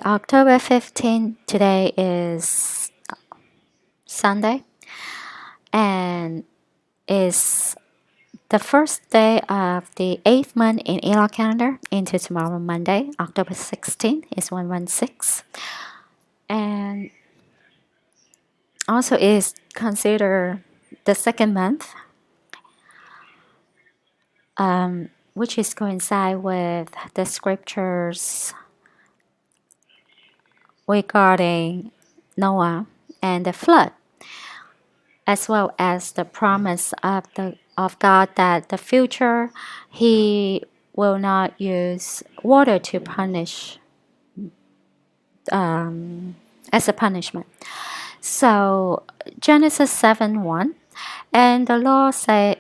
October 15th, today is Sunday and is the first day of the 8th month in Elon calendar into tomorrow Monday, October 16th is 116 and also is considered the second month which is coincide with the scriptures regarding Noah and the flood, as well as the promise of God that the future He will not use water to punish as a punishment. So Genesis 7:1, and the Lord said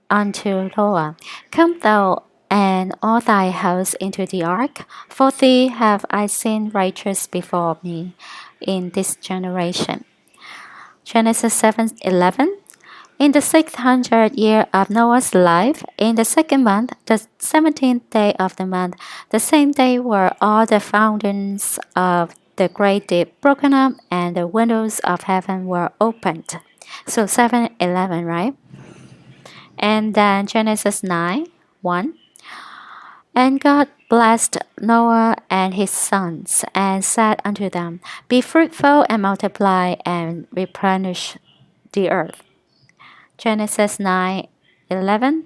unto Noah, Come thou and all thy house into the ark, for thee have I seen righteous before me in this generation. Genesis 7:11. In the 600th year of Noah's life, in the second month, the 17th day of the month, the same day were all the fountains of the great deep broken up, and the windows of heaven were opened. So 7:11, right? And then Genesis 9:1. And God blessed Noah and his sons, and said unto them, Be fruitful and multiply, and replenish the earth. Genesis 9:11.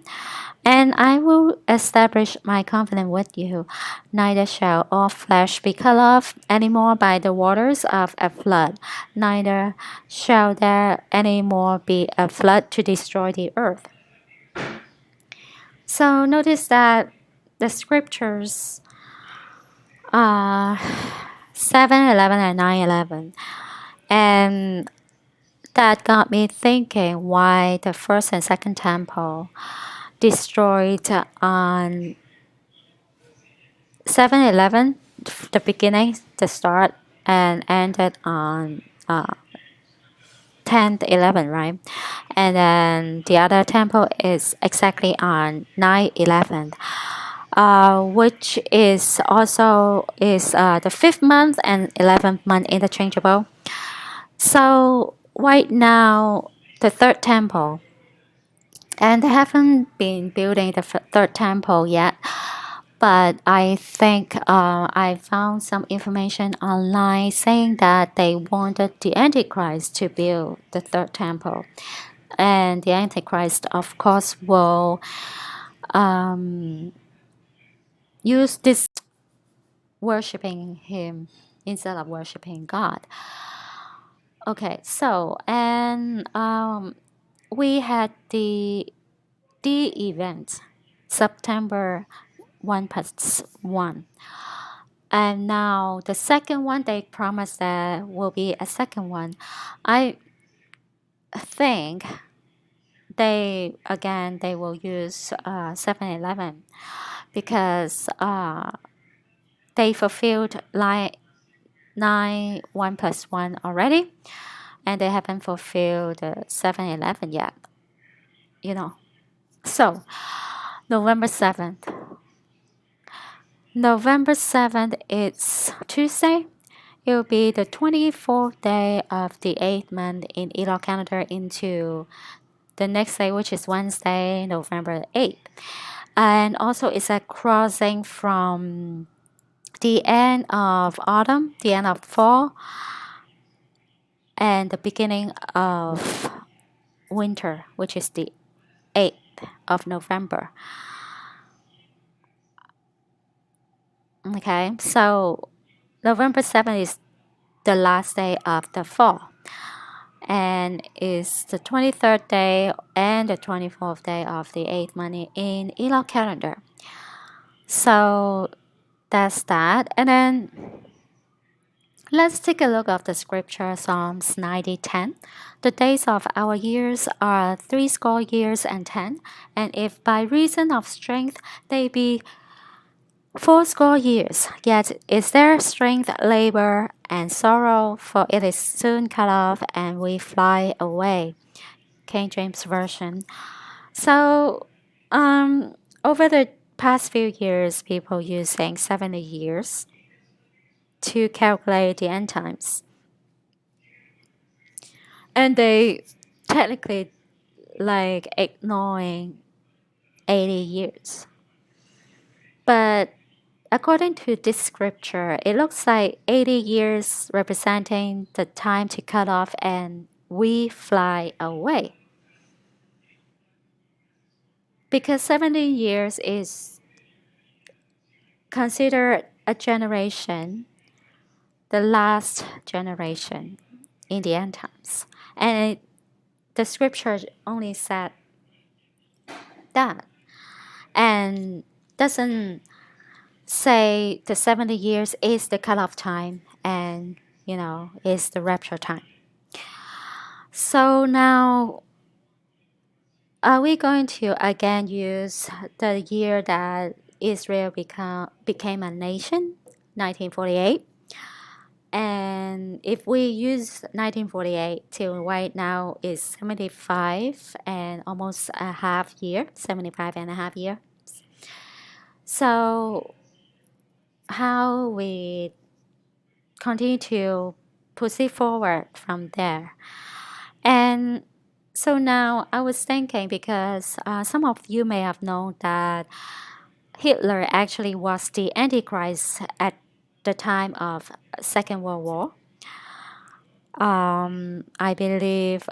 And I will establish my covenant with you. Neither shall all flesh be cut off any more by the waters of a flood, neither shall there any more be a flood to destroy the earth. So notice that the scriptures 7:11 and 9:11, and that got me thinking why the first and second temple destroyed on 7:11, the beginning, the start, and ended on 10:11, right? And then the other temple is exactly on 9:11. Which is also is the 5th month and 11th month interchangeable. So right now, the third temple, and they haven't been building the third temple yet. But I think I found some information online saying that they wanted the Antichrist to build the third temple, and the Antichrist, of course, will use this worshiping him instead of worshiping God. Okay, so and we had the event September 1+1, and now the second one they promised there will be a second one. I think they will use 7-Eleven because they fulfilled line 9 1+1 already, and they haven't fulfilled the 7-Eleven yet. So November 7th. November 7th is Tuesday. It will be the 24th day of the 8th month in Elon calendar into the next day, which is Wednesday, November 8th. And also it's a crossing from the end of autumn, the end of fall, and the beginning of winter, which is the 8th of November. Okay, so November 7th is the last day of the fall, and is the 23rd day and the 24th day of the 8th month in Elon calendar. So that's that. And then let's take a look at the scripture, Psalms 90:10. The days of our years are 80 years and 10, and if by reason of strength they be 80 years, yet is their strength labor and sorrow, for it is soon cut off, and we fly away. King James Version. So, over the past few years, people using 70 years to calculate the end times. And they technically like ignoring 80 years. But according to this scripture, it looks like 80 years representing the time to cut off and we fly away. Because 70 years is considered a generation, the last generation in the end times. And the scripture only said that and doesn't say the 70 years is the cutoff time and, is the rapture time. So now, are we going to again use the year that Israel became a nation, 1948? And if we use 1948 till right now is 75 and almost a half year, 75 and a half year. So how we continue to proceed forward from there. And so now I was thinking because some of you may have known that Hitler actually was the Antichrist at the time of Second World War. I believe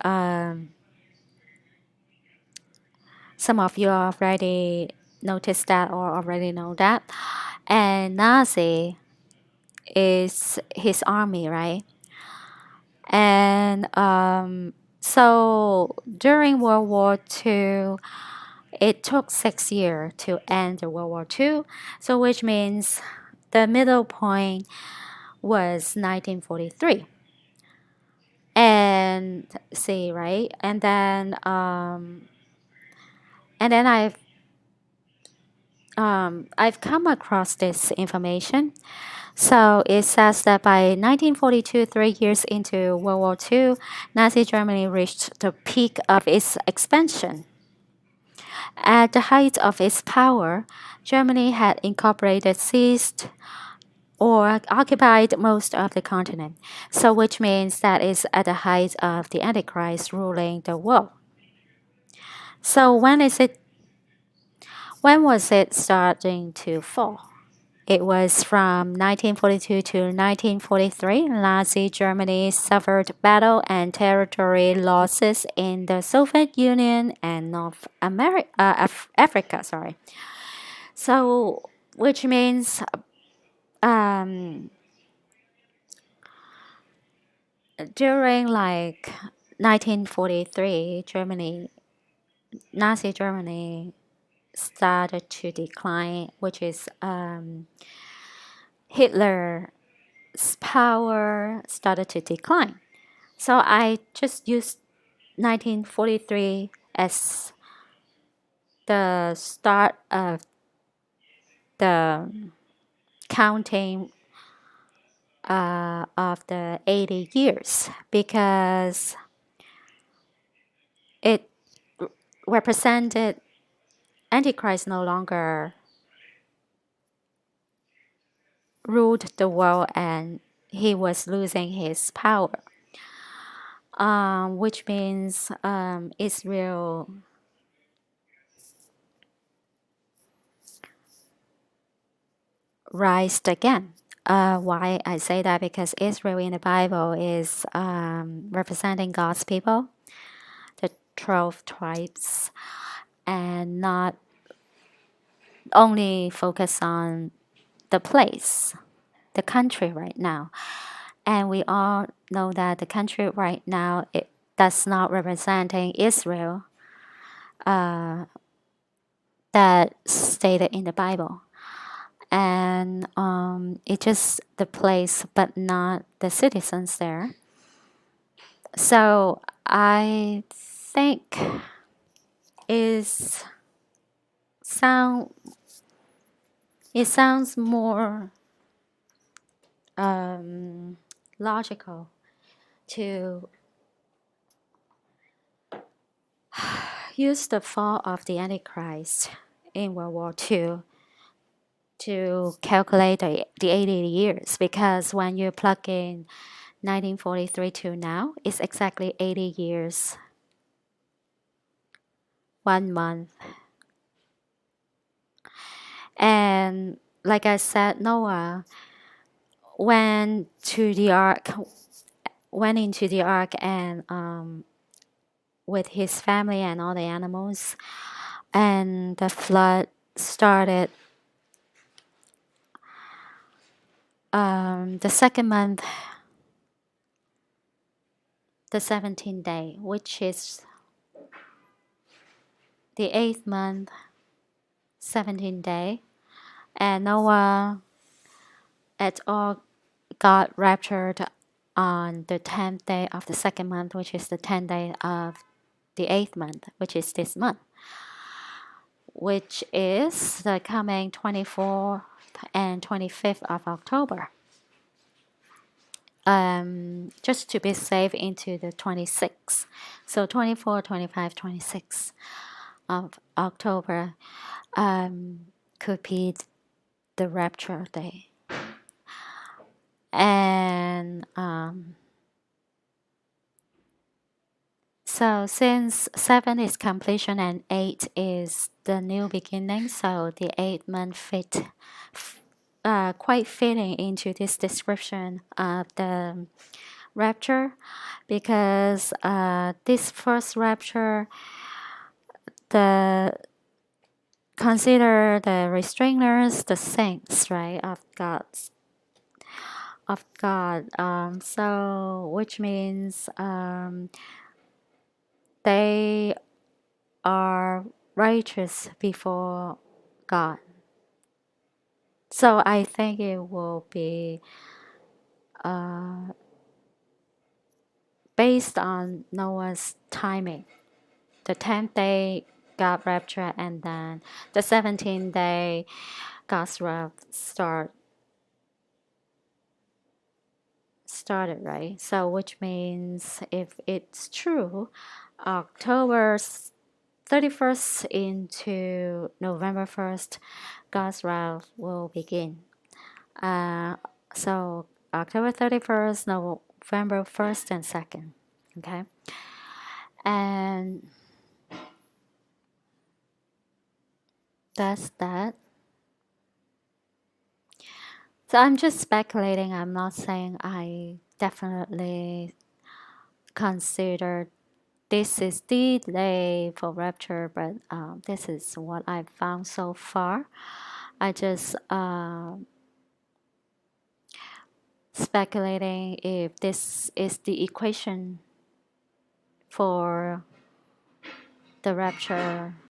some of you already noticed that or already know that. And Nazi is his army, right? And so during World War II, it took 6 years to end World War II. So which means the middle point was 1943. And see, right? And then I've come across this information. So it says that by 1942, 3 years into World War II, Nazi Germany reached the peak of its expansion. At the height of its power, Germany had incorporated, seized, or occupied most of the continent. So which means that is at the height of the Antichrist ruling the world. So when was it starting to fall? It was from 1942 to 1943. Nazi Germany suffered battle and territory losses in the Soviet Union and North Africa. Sorry. So, which means during like 1943, Nazi Germany started to decline, which is Hitler's power started to decline. So I just used 1943 as the start of the counting of the 80 years because it represented Antichrist no longer ruled the world and he was losing his power, which means Israel rised again. Why I say that? Because Israel in the Bible is representing God's people, the 12 tribes, and not only focus on the place, the country right now. And we all know that the country right now, it does not representing Israel that stated in the Bible. And it's just the place, but not the citizens there. So I think is sound it sounds more logical to use the fall of the Antichrist in World War II to calculate the 80 years, because when you plug in 1943 to now, it's exactly 80 years, 1 month. And like I said, Noah went to the ark, went into the ark, and with his family and all the animals, and the flood started the second month, the 17th day, which is the 8th month, 17th day, and Noah et al. Got raptured on the 10th day of the second month, which is the 10th day of the 8th month, which is this month, which is the coming 24th and 25th of October. Just to be safe into the 26th. So 24, 25, 26 of October could be the rapture day. And so since 7 is completion and 8 is the new beginning, so the 8th month quite fitting into this description of the rapture, because this first rapture, the consider the restrainers, the saints, right, of God. So which means they are righteous before God. So I think it will be based on Noah's timing. The 10th day, God rapture, and then the 17th day, God's wrath started, right? So which means if it's true, October 31st into November 1st, God's wrath will begin. So October 31st, November 1st and 2nd. Okay. And that's that. So I'm just speculating. I'm not saying I definitely consider this is the day for rapture, but this is what I've found so far. I just speculating if this is the equation for the rapture